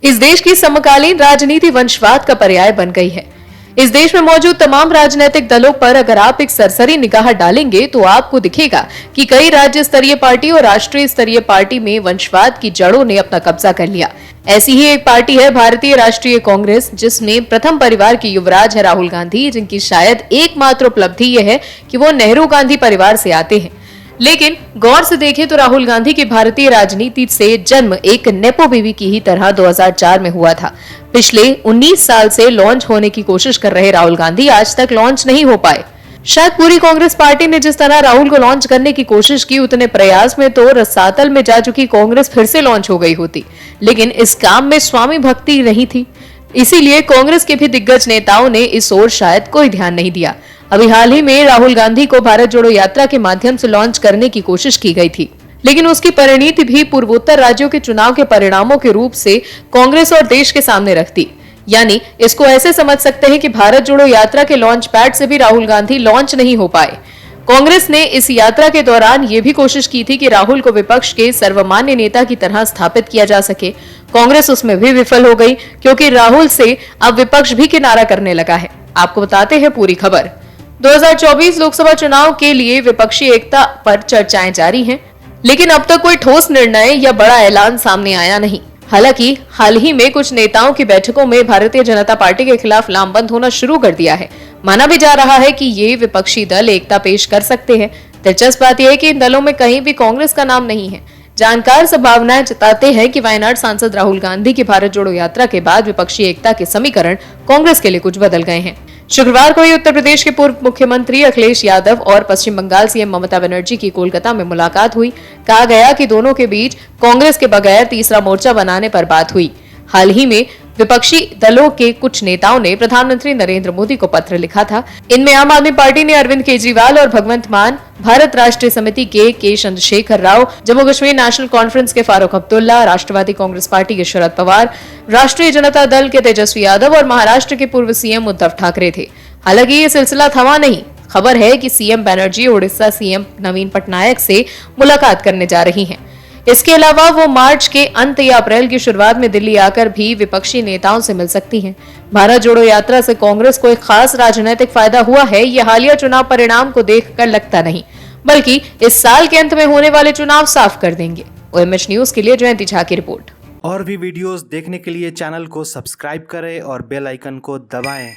इस देश की समकालीन राजनीति वंशवाद का पर्याय बन गई है। इस देश में मौजूद तमाम राजनीतिक दलों पर अगर आप एक सरसरी निगाह डालेंगे तो आपको दिखेगा कि कई राज्य स्तरीय पार्टी और राष्ट्रीय स्तरीय पार्टी में वंशवाद की जड़ों ने अपना कब्जा कर लिया। ऐसी ही एक पार्टी है भारतीय राष्ट्रीय कांग्रेस, जिसमें प्रथम परिवार के युवराज है राहुल गांधी, जिनकी शायद एकमात्र उपलब्धि यह है कि वो नेहरू गांधी परिवार से आते हैं। लेकिन गौर से देखें तो राहुल गांधी की भारतीय राजनीति से जन्म एक नेपो बीवी की ही तरह 2004 में हुआ था। पिछले 19 साल से लॉन्च होने की कोशिश कर रहे राहुल गांधी आज तक लॉन्च नहीं हो पाए। शायद पूरी कांग्रेस पार्टी ने जिस तरह राहुल को लॉन्च करने की कोशिश की, उतने प्रयास में तो रसातल में जा चुकी कांग्रेस फिर से लॉन्च हो गई होती, लेकिन इस काम में स्वामी भक्ति नहीं थी। इसीलिए कांग्रेस के भी दिग्गज नेताओं ने इस ओर शायद कोई ध्यान नहीं दिया। अभी हाल ही में राहुल गांधी को भारत जोड़ो यात्रा के माध्यम से लॉन्च करने की कोशिश की गई थी, लेकिन उसकी परिणति भी पूर्वोत्तर राज्यों के चुनाव के परिणामों के रूप से कांग्रेस और देश के सामने रखती। यानी इसको ऐसे समझ सकते हैं कि भारत जोड़ो यात्रा के लॉन्च पैड से भी राहुल गांधी लॉन्च नहीं हो पाए। कांग्रेस ने इस यात्रा के दौरान ये भी कोशिश की थी कि राहुल को विपक्ष के सर्वमान्य नेता की तरह स्थापित किया जा सके। कांग्रेस उसमें भी विफल हो गई, क्योंकि राहुल से अब विपक्ष भी किनारा करने लगा है। आपको बताते हैं पूरी खबर। 2024 लोकसभा चुनाव के लिए विपक्षी एकता पर चर्चाएं जारी हैं, लेकिन अब तक कोई ठोस निर्णय या बड़ा ऐलान सामने आया नहीं। हालांकि हाल ही में कुछ नेताओं की बैठकों में भारतीय जनता पार्टी के खिलाफ लामबंद होना शुरू कर दिया है। माना भी जा रहा है कि ये विपक्षी दल एकता पेश कर सकते हैं। दिलचस्प बात यह है कि इन दलों में कहीं भी कांग्रेस का नाम नहीं है। जानकार संभावनाएं जताते हैं कि वायनाड सांसद राहुल गांधी की भारत जोड़ो यात्रा के बाद विपक्षी एकता के समीकरण कांग्रेस के लिए कुछ बदल गए हैं। शुक्रवार को ही उत्तर प्रदेश के पूर्व मुख्यमंत्री अखिलेश यादव और पश्चिम बंगाल सीएम ममता बनर्जी की कोलकाता में मुलाकात हुई। कहा गया कि दोनों के बीच कांग्रेस के बगैर तीसरा मोर्चा बनाने पर बात हुई। हाल ही में विपक्षी दलों के कुछ नेताओं ने प्रधानमंत्री नरेंद्र मोदी को पत्र लिखा था। इनमें आम आदमी पार्टी ने अरविंद केजरीवाल और भगवंत मान, भारत राष्ट्रीय समिति के चंद्रशेखर राव, जम्मू कश्मीर नेशनल कॉन्फ्रेंस के फारूक अब्दुल्ला, राष्ट्रवादी कांग्रेस पार्टी के शरद पवार, राष्ट्रीय जनता दल के तेजस्वी यादव और महाराष्ट्र के पूर्व सीएम उद्धव ठाकरे थे। हालांकि ये सिलसिला थमा नहीं। खबर है कि सीएम बनर्जी उड़ीसा सीएम नवीन पटनायक से मुलाकात करने जा रही हैं। इसके अलावा वो मार्च के अंत या अप्रैल की शुरुआत में दिल्ली आकर भी विपक्षी नेताओं से मिल सकती हैं। भारत जोड़ो यात्रा से कांग्रेस को एक खास राजनीतिक फायदा हुआ है, ये हालिया चुनाव परिणाम को देखकर लगता नहीं, बल्कि इस साल के अंत में होने वाले चुनाव साफ कर देंगे। OMH न्यूज के लिए जयंती झा की रिपोर्ट। और भी वीडियोस देखने के लिए चैनल को सब्सक्राइब करें और बेल आइकन को दबाएं।